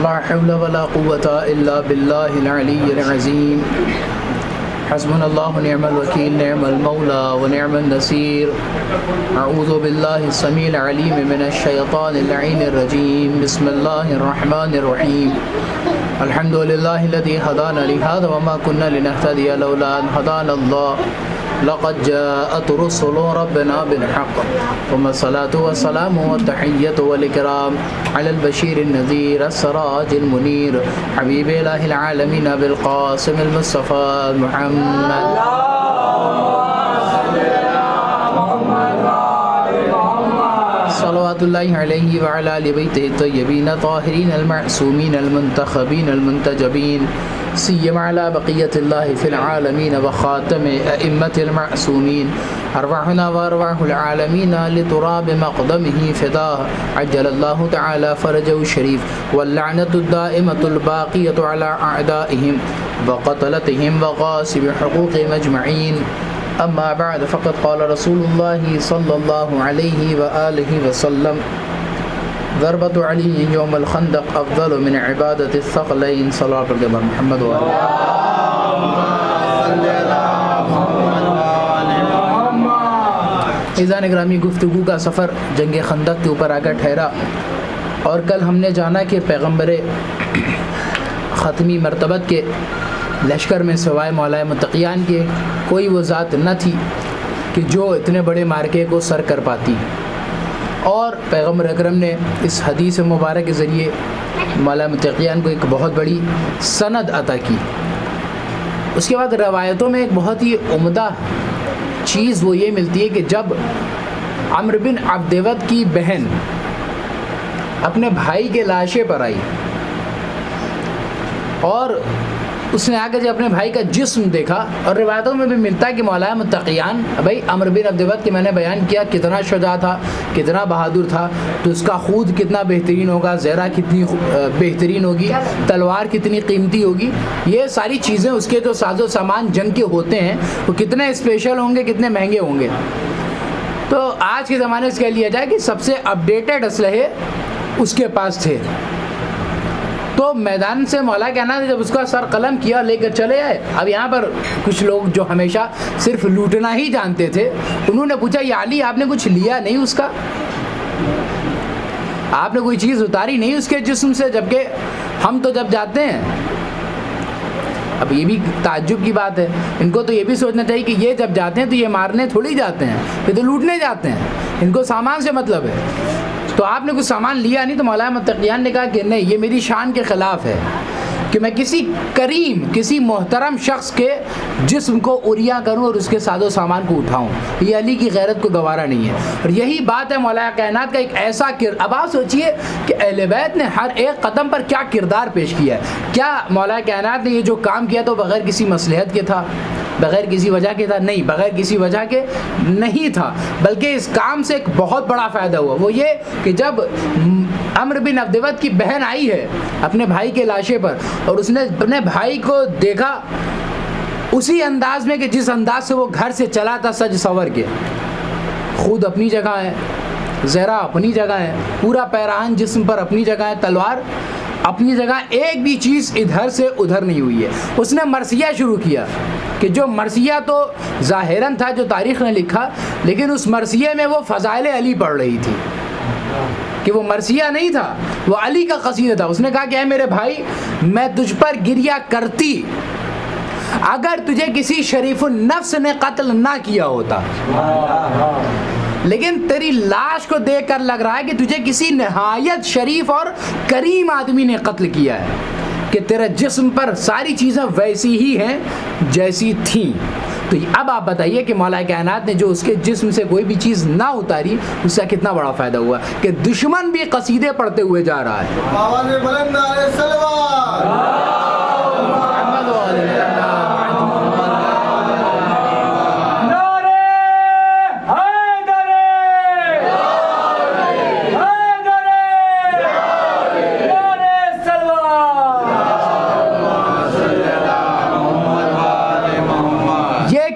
لا حول ولا قوة إلا بالله العلي العظيم حسبنا الله ونعم الوكيل نعم المولى ونعم النصير أعوذ بالله السميع العليم من الشيطان اللعين الرجيم بسم الله الرحمن الرحيم الحمد لله الذي هدانا لهذا وما كنا لنهتدي لولا أن هدانا الله لقد جاءت رسل ربنا بالحق ثم الصلاة والسلام والتحية والإكرام على البشير النذير السراج المنير حبيب إله العالمين بالقاسم المصطفى محمد صلوات الله عليه وعلى آل بيته الطيبين الطاهرين المعصومين المنتخبين المنتجبين سيما على بقية الله في العالمين وخاتم أئمة المعصومين أرواحنا وأرواح العالمين لتراب مقدمه فداه عجل الله تعالى فرجه الشريف واللعنة الدائمة الباقية على أعدائهم وقتلتهم وغاصب حقوقهم أجمعين أما بعد فقد قال رسول الله صلى الله عليه وآله وسلم ضربة علي يوم الخندق أفضل من عبادة الثقلين صلى الله عليه وسلم محمد وآله عزیزان گرامی، گفتگو کا سفر جنگ خندق کے اوپر آگے ٹھہرا اور کل ہم نے جانا کہ پیغمبر ختمی مرتبت کے لشکر میں سوائے مولا متقیان کے کوئی وہ ذات نہ تھی کہ جو اتنے بڑے مارکے کو سر کر پاتی، اور پیغمبر اکرم نے اس حدیث مبارک کے ذریعے مولا متقیان کو ایک بہت بڑی سند عطا کی۔ اس کے بعد روایتوں میں ایک بہت ہی عمدہ چیز وہ یہ ملتی ہے کہ جب عمرو بن عبدود کی بہن اپنے بھائی کے لاشے پر آئی اور اس نے آگے جب اپنے بھائی کا جسم دیکھا، اور روایتوں میں بھی ملتا ہے کہ مولا متقیان بھائی عمرو بن عبدود کہ میں نے بیان کیا کتنا شجاع تھا، کتنا بہادر تھا، تو اس کا خود کتنا بہترین ہوگا، زہرہ کتنی بہترین ہوگی، تلوار کتنی قیمتی ہوگی، یہ ساری چیزیں اس کے جو ساز و سامان جنگ کے ہوتے ہیں وہ کتنے اسپیشل ہوں گے، کتنے مہنگے ہوں گے۔ تو آج کے زمانے سے کہہ لیا جائے کہ سب سے اپڈیٹڈ اسلحے اس کے پاس تھے۔ تو میدان سے مولا کہنا جب اس کا سر قلم کیا لے کر چلے آئے۔ اب یہاں پر کچھ لوگ جو ہمیشہ صرف لوٹنا ہی جانتے تھے انہوں نے پوچھا یا علی آپ نے کچھ لیا نہیں، اس کا آپ نے کوئی چیز اتاری نہیں اس کے جسم سے، جبکہ ہم تو جب جاتے ہیں، اب یہ بھی تعجب کی بات ہے، ان کو تو یہ بھی سوچنا چاہیے کہ یہ جب جاتے ہیں تو یہ مارنے تھوڑی جاتے ہیں، یہ تو لوٹنے جاتے ہیں، ان کو سامان سے مطلب ہے۔ تو آپ نے کچھ سامان لیا نہیں؟ تو مولا متقیان نے کہا کہ نہیں، یہ میری شان کے خلاف ہے کہ میں کسی کریم، کسی محترم شخص کے جسم کو عریاں کروں اور اس کے ساز و سامان کو اٹھاؤں، یہ علی کی غیرت کو گوارا نہیں ہے۔ اور یہی بات ہے مولا کائنات کا ایک ایسا اب آپ سوچئے کہ اہل بیت نے ہر ایک قدم پر کیا کردار پیش کیا ہے۔ کیا مولا کائنات نے یہ جو کام کیا تو بغیر کسی مصلحت کے تھا، بغیر کسی وجہ کے تھا؟ نہیں، بغیر کسی وجہ کے نہیں تھا، بلکہ اس کام سے ایک بہت بڑا فائدہ ہوا، وہ یہ کہ جب عمرو بن عبدود کی بہن آئی ہے اپنے بھائی کے لاشے پر اور اس نے اپنے بھائی کو دیکھا اسی انداز میں کہ جس انداز سے وہ گھر سے چلا تھا سج سور کے، خود اپنی جگہ ہے، زہرہ اپنی جگہ ہے، پورا پیراہن جسم پر اپنی جگہ ہے، تلوار اپنی جگہ، ایک بھی چیز ادھر سے ادھر نہیں ہوئی ہے۔ اس نے مرثیہ شروع کیا کہ جو مرثیہ تو ظاہراً تھا جو تاریخ نے لکھا، لیکن اس مرثیے میں وہ فضائل علی پڑھ رہی تھی کہ وہ مرثیہ نہیں تھا، وہ علی کا قصیدہ تھا۔ اس نے کہا کہ اے میرے بھائی، میں تجھ پر گریہ کرتی اگر تجھے کسی شریف النفس نے قتل نہ کیا ہوتا، لیکن تیری لاش کو دیکھ کر لگ رہا ہے کہ تجھے کسی نہایت شریف اور کریم آدمی نے قتل کیا ہے، کہ تیرے جسم پر ساری چیزیں ویسی ہی ہیں جیسی تھیں۔ تو اب آپ بتائیے کہ مولا کائنات نے جو اس کے جسم سے کوئی بھی چیز نہ اتاری، اس سے کتنا بڑا فائدہ ہوا کہ دشمن بھی قصیدے پڑھتے ہوئے جا رہا ہے۔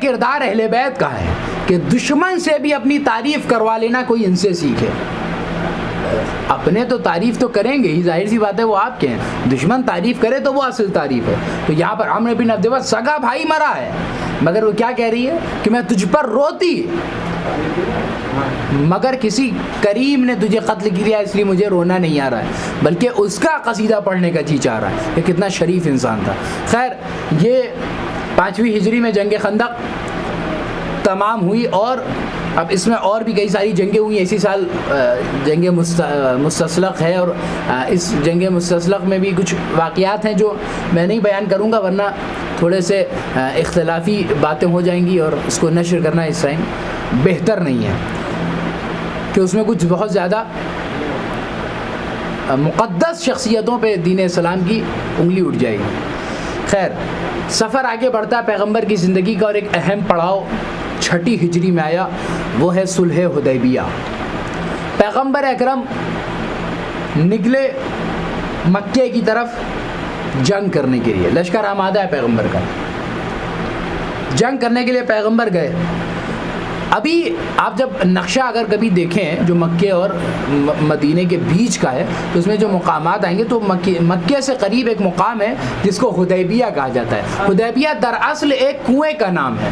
کردار اہل بیت کا ہے کہ دشمن سے بھی اپنی تعریف کروا لینا کوئی ان سے سیکھے۔ اپنے تو تعریف تو کریں گے ہی، ظاہر سی بات ہے وہ آپ کے ہیں، دشمن تعریف کرے تو وہ اصل تعریف ہے. تو یہاں پر عمرو بن عبد الود سگا بھائی مرا ہے، مگر وہ کیا کہہ رہی ہے کہ میں تجھ پر روتی، مگر کسی کریم نے تجھے قتل کیا اس لیے مجھے رونا نہیں آ رہا ہے، بلکہ اس کا قصیدہ پڑھنے کا جی چاہ رہا ہے. یہ کتنا شریف انسان تھا. خیر، یہ 5ویں ہجری میں جنگ خندق تمام ہوئی، اور اب اس میں اور بھی کئی ساری جنگیں ہوئی. اسی سال جنگ مستصلق ہے، اور اس جنگ مستصلق میں بھی کچھ واقعات ہیں جو میں نہیں بیان کروں گا، ورنہ تھوڑے سے اختلافی باتیں ہو جائیں گی، اور اس کو نشر کرنا اس ٹائم بہتر نہیں ہے کہ اس میں کچھ بہت زیادہ مقدس شخصیتوں پہ دین اسلام کی انگلی اٹھ جائے گی. خیر، سفر آگے بڑھتا ہے. پیغمبر کی زندگی کا اور ایک اہم پڑاؤ 6 ہجری میں آیا، وہ ہے صلح حدیبیہ. پیغمبر اکرم نکلے مکے کی طرف جنگ کرنے کے لیے، لشکر آمادہ ہے پیغمبر کا، جنگ کرنے کے لیے پیغمبر گئے. ابھی آپ جب نقشہ اگر کبھی دیکھیں جو مکے اور مدینے کے بیچ کا ہے، تو اس میں جو مقامات آئیں گے تو مکے سے قریب ایک مقام ہے جس کو حدیبیہ کہا جاتا ہے. حدیبیہ دراصل ایک کنویں کا نام ہے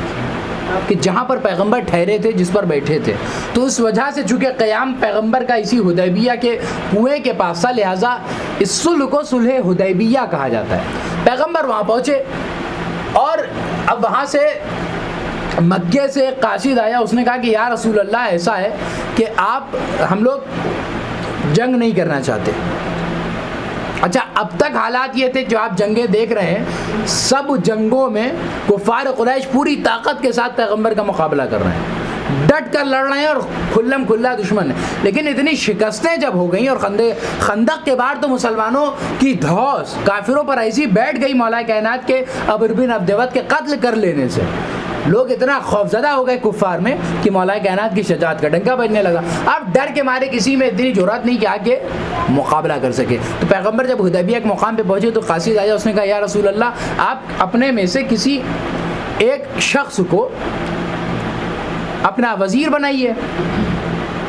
کہ جہاں پر پیغمبر ٹھہرے تھے، جس پر بیٹھے تھے. تو اس وجہ سے چونکہ قیام پیغمبر کا اسی حدیبیہ کے کنویں کے پاس تھا، لہٰذا اس صلح کو صلح حدیبیہ کہا جاتا ہے. پیغمبر وہاں پہنچے، اور اب وہاں سے مکے سے ایک قاصد آیا. اس نے کہا کہ یا رسول اللہ، ایسا ہے کہ ہم لوگ جنگ نہیں کرنا چاہتے. اچھا، اب تک حالات یہ تھے جو آپ جنگیں دیکھ رہے ہیں، سب جنگوں میں کفار قریش پوری طاقت کے ساتھ پیغمبر کا مقابلہ کر رہے ہیں، ڈٹ کر لڑ رہے ہیں، اور کھلم کھلا دشمن ہے. لیکن اتنی شکستیں جب ہو گئیں، اور خندق کے بعد تو مسلمانوں کی دھوس کافروں پر ایسی بیٹھ گئی مولا کائنات کے عمرو بن عبد الود کے قتل کر لینے سے، لوگ اتنا خوفزدہ ہو گئے کفار میں کہ مولا کائنات کی شجاعت کا ڈنکا بجنے لگا. اب ڈر کے مارے کسی میں اتنی جرات نہیں کہ آگے مقابلہ کر سکے. تو پیغمبر جب حدیبیہ کے مقام پہ پہنچے تو قاصد آیا. اس نے کہا یا رسول اللہ، آپ اپنے میں سے کسی ایک شخص کو اپنا وزیر بنائیے،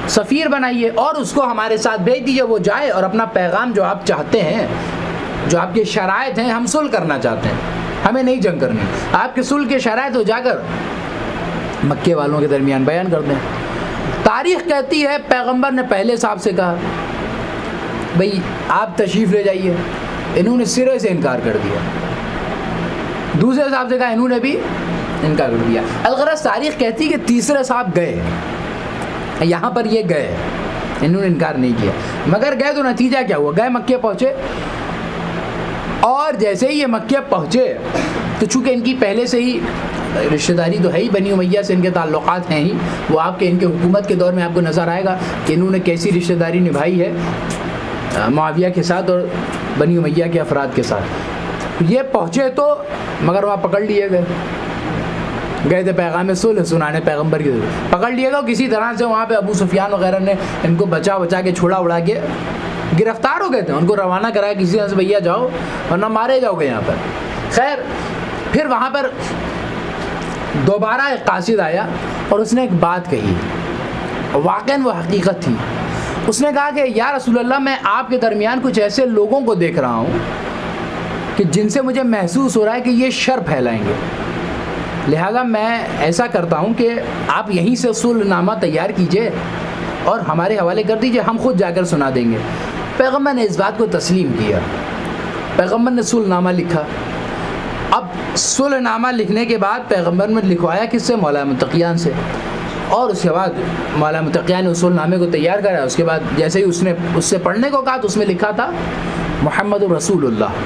سفیر بنائیے، اور اس کو ہمارے ساتھ بھیج دیجیے. وہ جائے اور اپنا پیغام جو آپ چاہتے ہیں، جو آپ کے شرائط ہیں، ہم صلح کرنا چاہتے ہیں، ہمیں نہیں جنگ کرنی، آپ کے صلح کے شرائط ہو جا کر مکے والوں کے درمیان بیان کر دیں. تاریخ کہتی ہے پیغمبر نے پہلے صاحب سے کہا بھئی آپ تشریف لے جائیے، انہوں نے سرے سے انکار کر دیا. دوسرے صاحب سے کہا، انہوں نے بھی انکار کر دیا. الغرض تاریخ کہتی کہ تیسرے صاحب گئے، یہاں پر یہ گئے، انہوں نے انکار نہیں کیا. مگر گئے تو نتیجہ کیا ہوا؟ گئے مکے پہنچے، اور جیسے ہی یہ مکے پہنچے تو چونکہ ان کی پہلے سے ہی رشتہ داری تو ہے ہی، بنی امیہ سے ان کے تعلقات ہیں ہی، وہ ان کے حکومت کے دور میں آپ کو نظر آئے گا کہ انہوں نے کیسی رشتہ داری نبھائی ہے معاویہ کے ساتھ اور بنی امیہ کے افراد کے ساتھ. یہ پہنچے تو مگر وہاں پکڑ لیے گئے تھے پیغام صلح سنانے پیغمبر کی طرف، پکڑ لیے گا. کسی طرح سے وہاں پہ ابو سفیان وغیرہ نے ان کو بچا کے چھوڑا اڑا کے گرفتار ہو گئے تھے. ان کو روانہ کرایا کسی طرح سے، بھیا جاؤ ورنہ مارے جاؤ گے یہاں پر. خیر، پھر وہاں پر دوبارہ ایک قاصد آیا اور اس نے ایک بات کہی، واقعاً وہ حقیقت تھی. اس نے کہا کہ یا رسول اللہ، میں آپ کے درمیان کچھ ایسے لوگوں کو دیکھ رہا ہوں کہ جن سے مجھے محسوس ہو رہا ہے کہ یہ شر پھیلائیں گے، لہذا میں ایسا کرتا ہوں کہ آپ یہیں سے صلح نامہ تیار کیجئے اور ہمارے حوالے کر دیجئے، ہم خود جا کر سنا دیں گے. پیغمبر نے اس بات کو تسلیم کیا. پیغمبر نے صلح نامہ لکھا. اب صلح نامہ لکھنے کے بعد پیغمبر نے لکھوایا کس سے؟ مولا متقیان سے. اور اس کے بعد مولا متقیان نے صلح نامے کو تیار کرا. اس کے بعد جیسے ہی اس نے اس سے پڑھنے کو کہا تو اس میں لکھا تھا محمد رسول اللہ.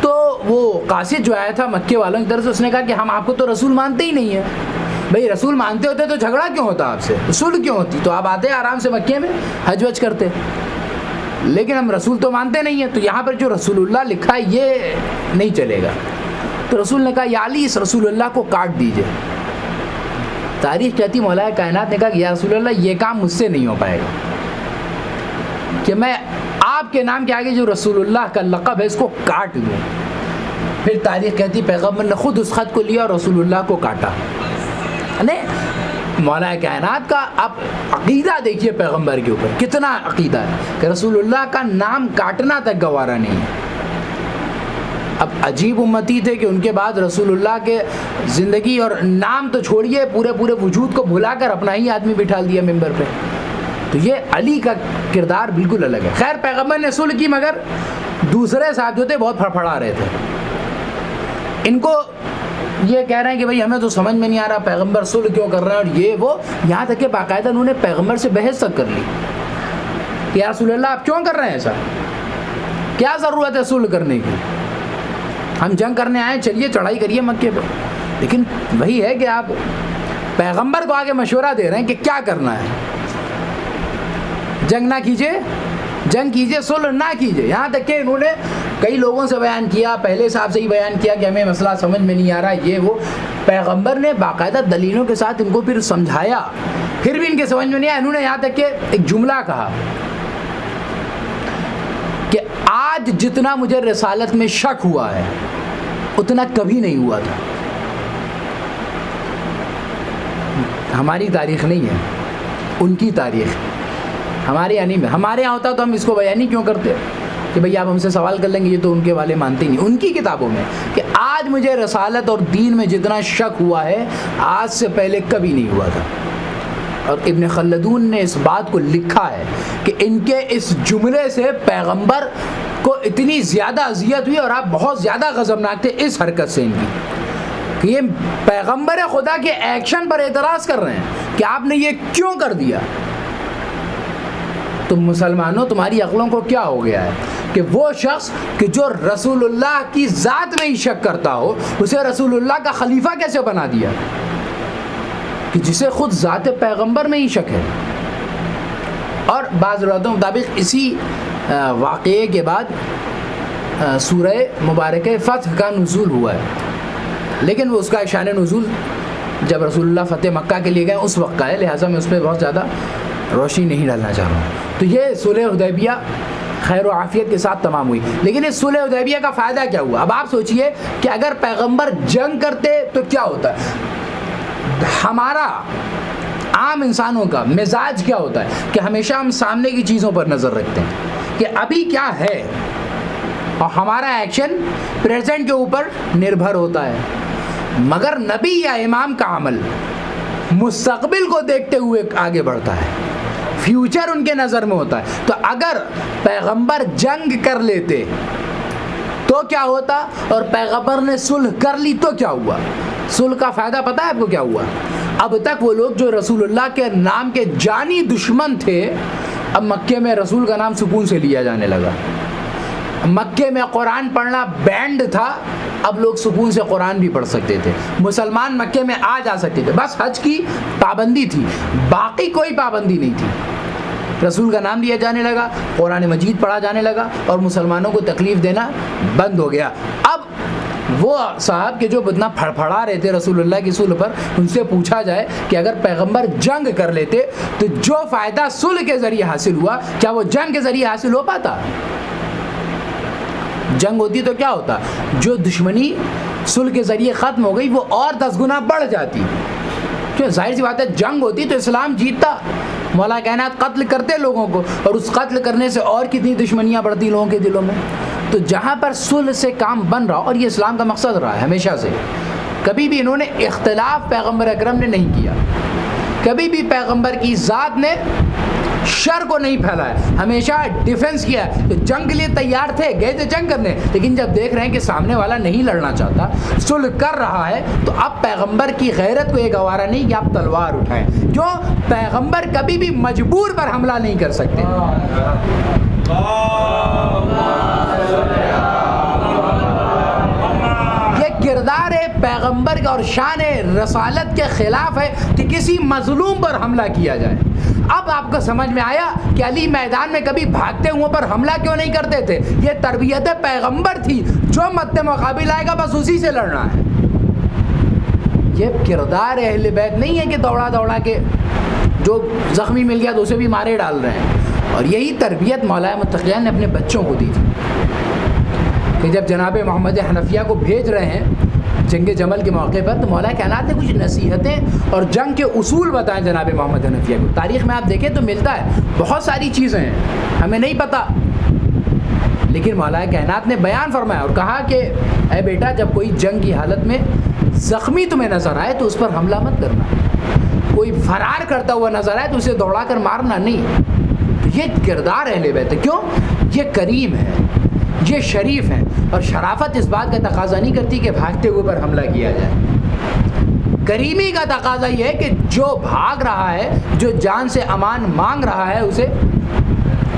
تو وہ قاصد جو آیا تھا مکے والوں کی طرف سے، اس نے کہا کہ ہم آپ کو تو رسول مانتے ہی نہیں ہیں. بھئی رسول مانتے ہوتے تو جھگڑا کیوں ہوتا آپ سے، صلح کیوں ہوتی؟ تو آپ آتے آرام سے مکے میں حج وج کرتے. لیکن ہم رسول تو مانتے نہیں ہیں، تو یہاں پر جو رسول اللہ لکھا ہے یہ نہیں چلے گا. تو رسول نے کہا یا علی، اس رسول اللہ کو کاٹ دیجئے. تاریخ کہتی مولا کائنات نے کہا کہ یا رسول اللہ، یہ کام مجھ سے نہیں ہو پائے گا کہ میں آپ کے نام کے آگے جو رسول اللہ کا لقب ہے اس کو کاٹ دوں. پھر تاریخ کہتی پیغمبر نے خود اس خط کو لیا اور رسول اللہ کو کاٹا. مولا کائنات کا آپ عقیدہ دیکھیے پیغمبر کے اوپر کتنا عقیدہ ہے کہ رسول اللہ کا نام کاٹنا تک گوارا نہیں ہے. اب عجیب امتی تھے کہ ان کے بعد رسول اللہ کے زندگی اور نام تو چھوڑیے پورے وجود کو بھلا کر اپنا ہی آدمی بٹھا دیا ممبر پہ. تو یہ علی کا کردار بالکل الگ ہے. خیر پیغمبر نے صلح کی مگر دوسرے صاحب جو تھے بہت پھڑپھڑا رہے تھے. ان کو یہ کہہ رہے ہیں کہ بھئی ہمیں تو سمجھ میں نہیں آ رہا پیغمبر صلح کیوں کر رہے ہیں اور یہ وہ, یہاں تک کہ باقاعدہ انہوں نے پیغمبر سے بحث تک کر لی کہ یا رسول اللہ آپ کیوں کر رہے ہیں ایسا, کیا ضرورت ہے صلح کرنے کی, ہم جنگ کرنے آئے, چلیے چڑھائی کریے مکے پہ. لیکن وہی ہے کہ آپ پیغمبر کو آگے مشورہ دے رہے ہیں کہ کیا کرنا ہے, جنگ نہ کیجیے, جنگ کیجیے, صلح نہ کیجیے. یہاں تک کہ انہوں نے کئی لوگوں سے بیان کیا, پہلے صاحب سے ہی بیان کیا کہ ہمیں مسئلہ سمجھ میں نہیں آ رہا یہ وہ. پیغمبر نے باقاعدہ دلیلوں کے ساتھ ان کو پھر سمجھایا, پھر بھی ان کے سمجھ میں نہیں آیا. انہوں نے یہاں تک کہ ایک جملہ کہا کہ آج جتنا مجھے رسالت میں شک ہوا ہے اتنا کبھی نہیں ہوا تھا. ہماری تاریخ نہیں ہے, ان کی تاریخ. ہمارے یہاں نہیں, ہمارے یہاں ہوتا تو ہم اس کو بیان نہیں کیوں کرتے کہ بھئی آپ ہم سے سوال کر لیں گے, یہ تو ان کے والے مانتے ہی نہیں. ان کی کتابوں میں کہ آج مجھے رسالت اور دین میں جتنا شک ہوا ہے آج سے پہلے کبھی نہیں ہوا تھا. اور ابن خلدون نے اس بات کو لکھا ہے کہ ان کے اس جملے سے پیغمبر کو اتنی زیادہ اذیت ہوئی اور آپ بہت زیادہ غضبناک تھے اس حرکت سے ان کی, کہ یہ پیغمبر خدا کے ایکشن پر اعتراض کر رہے ہیں کہ آپ نے یہ کیوں کر دیا. تم مسلمانوں تمہاری عقلوں کو کیا ہو گیا ہے کہ وہ شخص کہ جو رسول اللہ کی ذات میں ہی شک کرتا ہو اسے رسول اللہ کا خلیفہ کیسے بنا دیا, کہ جسے خود ذات پیغمبر میں ہی شک ہے. اور بعض روایتوں مطابق اسی واقعے کے بعد سورہ مبارکہ فتح کا نزول ہوا ہے, لیکن وہ اس کا شان نزول جب رسول اللہ فتح مکہ کے لیے گئے اس وقت کا ہے, لہٰذا میں اس پہ بہت زیادہ روشنی نہیں ڈالنا چاہ رہا ہوں. تو یہ صلح حدیبیہ خیر و عافیت کے ساتھ تمام ہوئی. لیکن اس صلح حدیبیہ کا فائدہ کیا ہوا؟ اب آپ سوچئے کہ اگر پیغمبر جنگ کرتے تو کیا ہوتا ہے. ہمارا عام انسانوں کا مزاج کیا ہوتا ہے کہ ہمیشہ ہم سامنے کی چیزوں پر نظر رکھتے ہیں کہ ابھی کیا ہے, اور ہمارا ایکشن پریزنٹ کے اوپر نربھر ہوتا ہے. مگر نبی یا امام کا عمل مستقبل کو دیکھتے ہوئے آگے بڑھتا ہے, فیوچر ان کے نظر میں ہوتا ہے. تو اگر پیغمبر جنگ کر لیتے تو کیا ہوتا, اور پیغمبر نے صلح کر لی تو کیا ہوا. صلح کا فائدہ پتہ ہے آپ کو کیا ہوا؟ اب تک وہ لوگ جو رسول اللہ کے نام کے جانی دشمن تھے, اب مکے میں رسول کا نام سکون سے لیا جانے لگا. مکے میں قرآن پڑھنا بینڈ تھا, اب لوگ سکون سے قرآن بھی پڑھ سکتے تھے. مسلمان مکے میں آ جا سکتے تھے, بس حج کی پابندی تھی, باقی کوئی پابندی نہیں تھی. رسول کا نام لیا جانے لگا, قرآن مجید پڑھا جانے لگا, اور مسلمانوں کو تکلیف دینا بند ہو گیا. اب وہ صاحب کہ جو اتنا پھڑپھڑا رہے تھے رسول اللہ کی صلح پر, ان سے پوچھا جائے کہ اگر پیغمبر جنگ کر لیتے تو جو فائدہ صلح کے ذریعے حاصل ہوا کیا وہ جنگ کے ذریعے حاصل ہو پاتا؟ جنگ ہوتی تو کیا ہوتا, جو دشمنی صلح کے ذریعے ختم ہو گئی وہ اور 10 گنا بڑھ جاتی. کیوں؟ ظاہر سی بات ہے جنگ ہوتی تو اسلام جیتتا, مولا کائنات قتل کرتے لوگوں کو, اور اس قتل کرنے سے اور کتنی دشمنیاں بڑھتی لوگوں کے دلوں میں. تو جہاں پر صلح سے کام بن رہا, اور یہ اسلام کا مقصد رہا ہے ہمیشہ سے, کبھی بھی انہوں نے اختلاف پیغمبر اکرم نے نہیں کیا, کبھی بھی پیغمبر کی ذات نے شر کو نہیں پھیلایا, ہمیشہ ڈیفنس کیا. تو جنگ کے لیے تیار تھے, گئے تھے جنگ کرنے, لیکن جب دیکھ رہے ہیں کہ سامنے والا نہیں لڑنا چاہتا, صلح کر رہا ہے, تو اب پیغمبر کی غیرت کو یہ گوارا نہیں کہ آپ تلوار اٹھائیں. جو پیغمبر کبھی بھی مجبور پر حملہ نہیں کر سکتے. یہ کردار پیغمبر کا اور شان رسالت کے خلاف ہے کہ کسی مظلوم پر حملہ کیا جائے. اب آپ کو سمجھ میں آیا کہ علی میدان میں کبھی بھاگتے ہوئے پر حملہ کیوں نہیں کرتے تھے. یہ تربیت پیغمبر تھی, جو مد مقابل آئے گا بس اسی سے لڑنا ہے. یہ کردار اہل بیت نہیں ہے کہ دوڑا دوڑا کے جو زخمی مل گیا تو اسے بھی مارے ڈال رہے ہیں. اور یہی تربیت مولا متقیان نے اپنے بچوں کو دی تھی کہ جب جناب محمد حنفیہ کو بھیج رہے ہیں جنگ جمل کے موقع پر تو مولا کائنات نے کچھ نصیحتیں اور جنگ کے اصول بتائے جناب محمد حنفیہ کو. تاریخ میں آپ دیکھیں تو ملتا ہے, بہت ساری چیزیں ہیں ہمیں نہیں پتہ, لیکن مولا کائنات نے بیان فرمایا اور کہا کہ اے بیٹا جب کوئی جنگ کی حالت میں زخمی تمہیں نظر آئے تو اس پر حملہ مت کرنا, کوئی فرار کرتا ہوا نظر آئے تو اسے دوڑا کر مارنا نہیں. تو یہ کردار اہل بیت ہے. کیوں؟ یہ کریم ہے, یہ شریف ہے, اور شرافت اس بات کا تقاضا نہیں کرتی کہ بھاگتے ہوئے پر حملہ کیا جائے. کریمی کا تقاضا یہ ہے کہ جو بھاگ رہا ہے, جو جان سے امان مانگ رہا ہے, اسے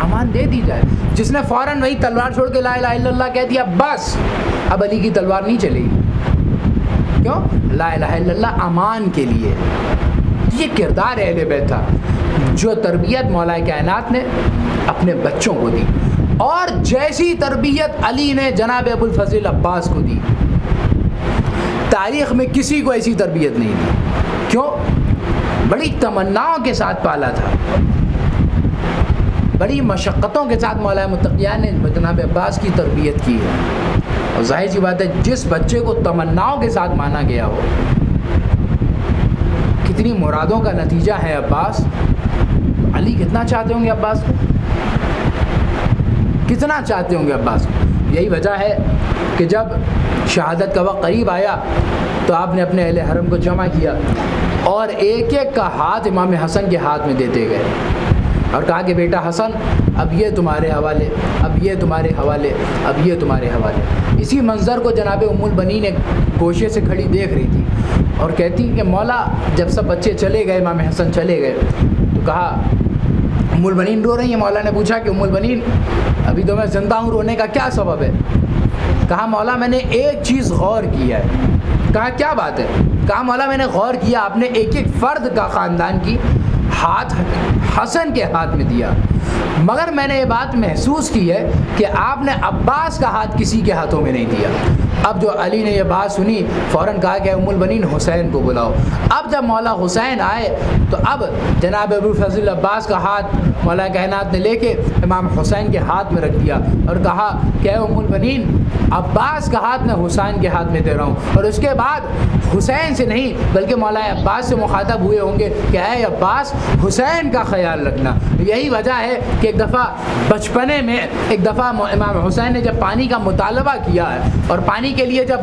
امان دے دی جائے. جس نے فوراً وہی تلوار چھوڑ کے لا الہ الا اللہ کہہ دیا, بس اب علی کی تلوار نہیں چلے گی. کیوں؟ لا الہ الا اللہ امان کے لیے. یہ کردار اہل بیت تھا, جو تربیت مولا کائنات نے اپنے بچوں کو دی, اور جیسی تربیت علی نے جناب ابو الفضل عباس کو دی, تاریخ میں کسی کو ایسی تربیت نہیں دی. کیوں؟ بڑی تمناؤں کے ساتھ پالا تھا, بڑی مشقتوں کے ساتھ مولا متقیان نے جناب عباس کی تربیت کی ہے. اور ظاہر سی بات ہے, جس بچے کو تمناؤں کے ساتھ مانا گیا ہو, کتنی مرادوں کا نتیجہ ہے عباس. علی کتنا چاہتے ہوں گے عباس کو, کتنا چاہتے ہوں گے عباس کو. یہی وجہ ہے کہ جب شہادت کا وقت قریب آیا تو آپ نے اپنے اہل حرم کو جمع کیا اور ایک ایک کا ہاتھ امام حسن کے ہاتھ میں دیتے گئے اور کہا کہ بیٹا حسن, اب یہ تمہارے حوالے, اب یہ تمہارے حوالے, اب یہ تمہارے حوالے. اسی منظر کو جناب ام البنین ایک گوشے سے کھڑی دیکھ رہی تھی اور کہتی کہ مولا جب سب بچے چلے گئے, امام حسن چلے گئے, تو کہا ام البنین رو رہی ہیں. مولا نے پوچھا کہ ام البنین ابھی تو میں زندہ ہوں, رونے کا کیا سبب ہے؟ کہا مولا میں نے ایک چیز غور کیا ہے. کہا کیا بات ہے؟ کہا مولا میں نے غور کیا, آپ نے ایک ایک فرد کا خاندان کی ہاتھ حسن کے ہاتھ میں دیا, مگر میں نے یہ بات محسوس کی ہے کہ آپ نے عباس کا ہاتھ کسی کے ہاتھوں میں نہیں دیا. اب جو علی نے یہ بات سنی, فوراً کہا کہ ام البنین حسین کو بلاؤ. اب جب مولا حسین آئے تو اب جناب ابو الفضل عباس کا ہاتھ مولا کائنات نے لے کے امام حسین کے ہاتھ میں رکھ دیا اور کہا کہ اے ام البنین, عباس کا ہاتھ میں حسین کے ہاتھ میں دے رہا ہوں. اور اس کے بعد حسین سے نہیں بلکہ مولا عباس سے مخاطب ہوئے ہوں گے کہ اے عباس, حسین کا خیال رکھنا. یہی وجہ ہے کہ ایک دفعہ بچپنے میں ایک دفعہ امام حسین نے جب پانی کا مطالبہ کیا ہے اور پانی کے لیے جب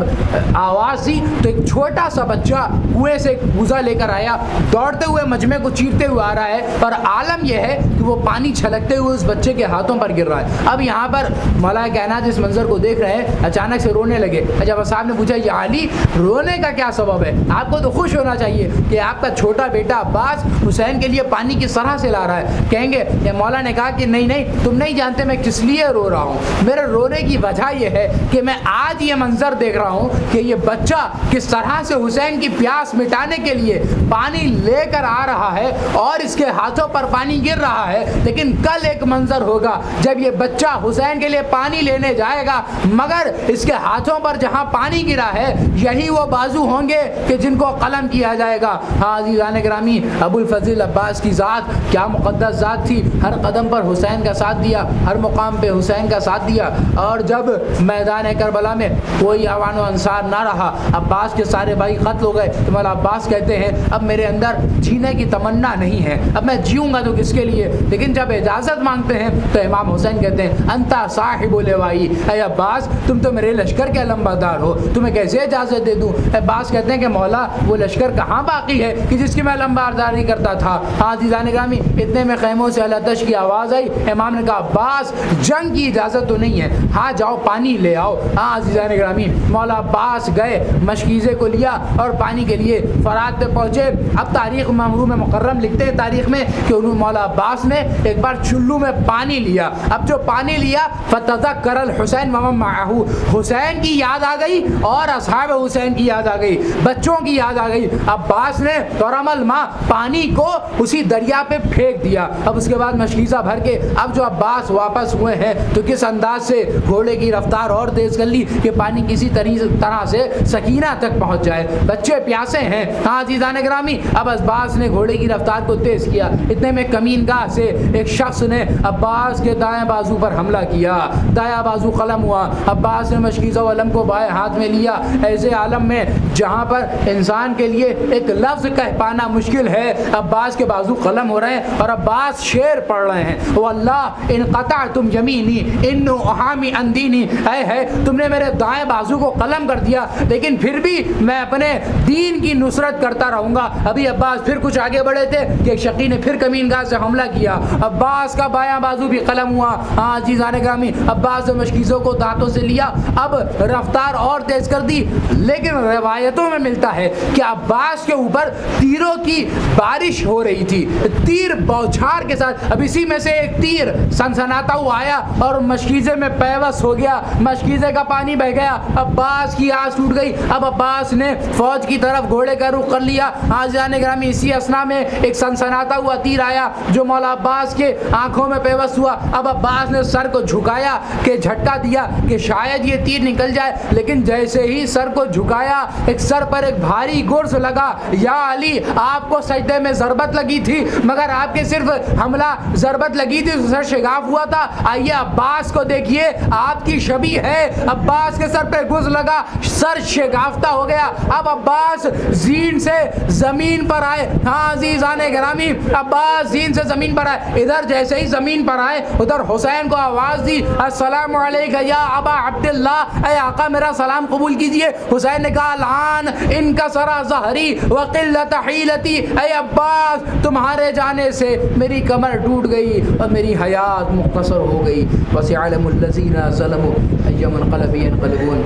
آواز دی تو ایک چھوٹا سا بچہ کنویں سے ایک کوزہ لے کر آیا, دوڑتے ہوئے مجمع کو چیرتے ہوئے آ رہا ہے, اور عالم یہ ہے کہ وہ پانی چھلکتے ہوئے اس بچے کے ہاتھوں پر گر رہا ہے. اب یہاں پر مولا کائنات اس منظر کو دیکھ رہے ہیں, اچانک سے رونے لگے. جب صاحب نے پوچھا یا علی رونے کا کیا سبب ہے؟ آپ کو تو خوش ہونا چاہیے کہ آپ کا چھوٹا بیٹا عباس حسین کے لیے پانی کس طرح سے لا رہا ہے. کہیں گے کہ مولا نے کہا کہ نہیں نہیں, تم نہیں جانتے میں کس لیے رو رہا ہوں. میرے رونے کی وجہ یہ ہے کہ میں آج یہ منظر دیکھ رہا ہوں کہ یہ بچہ کس طرح سے حسین کی پیاس مٹانے کے لیے پانی لے کر آ رہا ہے اور اس کے ہاتھوں پر پانی گر رہا ہے. لیکن کل ایک منظر ہوگا جب یہ بچہ حسین کے لیے پانی لینے جائے گا, مگر اس کے ہاتھوں پر جہاں پانی گرا ہے یہی وہ بازو ہوں گے کہ جن کو قلم کیا جائے گا. ہاں عزیزان گرامی, ابو الفضل عباس کی ذات کیا مقدس ذات تھی. ہر قدم پر حسین کا ساتھ دیا, ہر مقام پہ حسین کا ساتھ دیا. اور جب میدان کربلا میں کوئی عوان و انصار نہ رہا, عباس کے سارے بھائی قتل ہو گئے, تو مولا عباس کہتے ہیں اب میرے اندر جینے کی تمنا نہیں ہے, اب میں جیوں گا تو کس کے لیے. لیکن جب اجازت مانگتے ہیں تو امام حسین کہتے ہیں انتا صاحب لوائی, اے عباس تم تو میرے لشکر کے علمبردار ہو, تمہیں کیسے اجازت دے دوں. عباس کہتے ہیں کہ مولا وہ لشکر کہاں باقی ہے کہ جس کی میں علمبرداری کرتا تھا. ہاں عزیزان گرامی, اتنے میں خیموں سے الاتش کی آواز آئی. امام نے کہا عباس جنگ کی اجازت تو نہیں ہے, ہاں جاؤ پانی لے آؤ. ہاں عزیزان گرامی, مولا عباس گئے, مشکیزے کو لیا اور پانی کے لیے فرات پہ پہنچے. اب تاریخ محروم مکرم لکھتے ہیں تاریخ میں کہ انہوں مولا عباس نے ایک بار چلو میں پانی لیا. اب جو پانی لیا فتذکر الحسین ومن معہ, حسین کی یاد آ گئی اور اصحاب حسین کی یاد آ گئی. بچوں کی یاد آ گئی. عباس نے تورمل ماں پانی کو اسی دریا پہ پھینک دیا. اب اس کے بعد مشکیزہ بھر کے اب جو عباس واپس ہوئے ہیں تو کس انداز سے گھوڑے کی رفتار اور تیز کر لی کہ پانی کسی طرح سے سکینہ تک پہنچ جائے. بچے پیاسے ہیں. ہاں عزیزان گرامی, اب عباس نے گھوڑے کی رفتار کو تیز کیا. اتنے میں کمین گاہ سے ایک شخص نے عباس کے دائیں بازو پر حملہ کیا. دایاں بازو قلم ہوا. عباس نے مشکیزہ و علم کو بائیں ہاتھ میں لیا. ایسے عالم میں جہاں پر انسان کے لیے ایک لفظ کہہ پانا مشکل ہے, عباس کے بازو قلم ہو رہے ہیں اور عباس شعر پڑھ رہے ہیں. واللہ ان قطعتم یمینی انو احامی اندینی, اے ہے تم نے میرے دائیں بازو کو قلم کر دیا لیکن پھر بھی میں اپنے دین کی نصرت کرتا رہوں گا. ابھی عباس پھر کچھ آگے بڑھے تھے کہ ایک شقی نے پھر کمین گاہ سے حملہ کیا. عباس کا بایاں بازو بھی قلم ہوا. ہاں عزیزان گرامی, عباس نے مشکیزوں کو دانتوں سے لیا, اب رفتار اور تیز کر دی. لیکن روایتوں میں ملتا ہے کہ عباس کے اوپر تیروں کی بارش ہو رہی تھی, تیر بوچھار کے ساتھ. اب اسی میں سے ایک تیر سنسناتا ہوا آیا اور مشکیزے میں پیوست ہو گیا. مشکیزے کا پانی بہ گیا. عباس کی آس ٹوٹ گئی. اب عباس نے فوج کی طرف گھوڑے کا رخ کر لیا. حاضران گرامی, اسی اسنا میں ایک سنسناتا ہوا تیر آیا جو مولا عباس کے آنکھوں میں پیوست ہوا. اب عباس نے سر کو جھکایا کہ جھٹکا دیا کہ شاید یہ تیر نکل جائے, لیکن جیسے ہی سر کو جھکایا ایک سر پر ایک بھاری گرز لگا. یا علی, آپ کو سجدے میں ضربت لگی تھی مگر آپ کے صرف حملہ ضربت لگی تھی, سر شگاف ہوا تھا. آئیے عباس کو دیکھیے, آپ کی شبیہ ہے. عباس کے سر پہ گرز لگا, سر شگافتہ ہو گیا. اب عباس زین سے زمین پر آئے. ہاں عزیزان گرامی, عباس زین سے زمین پر آئے. ادھر جیسے ہی زمین پر آئے ادھر حسین کو آواز دی, السلام علیکہ یا ابا عبداللہ, اے آقا میرا سلام قبول کیجئے. حسین نے کہا الان انکسر ظہری وقلت حیلتی, اے عباس تمہارے جانے سے میری کمر ٹوٹ گئی اور میری حیات مختصر ہو گئی. وسيعلم الذين ظلموا أي منقلب ينقلبون.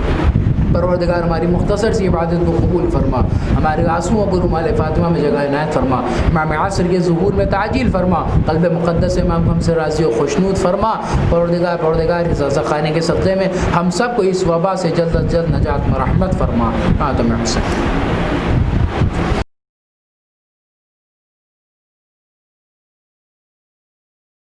پروردگار ہماری مختصر سی عبادت کو قبول فرما, ہمارے آنسوؤں کو رمال فاطمہ میں جگہ عنایت فرما, امام عصر کے ظہور میں تعجیل فرما, قلب مقدس امام ہم سے راضی و خوشنود فرما. پروردگار رضا خانے کے صدقے میں ہم سب کو اس وبا سے جلد از جلد نجات و رحمت فرما. آدم حسن.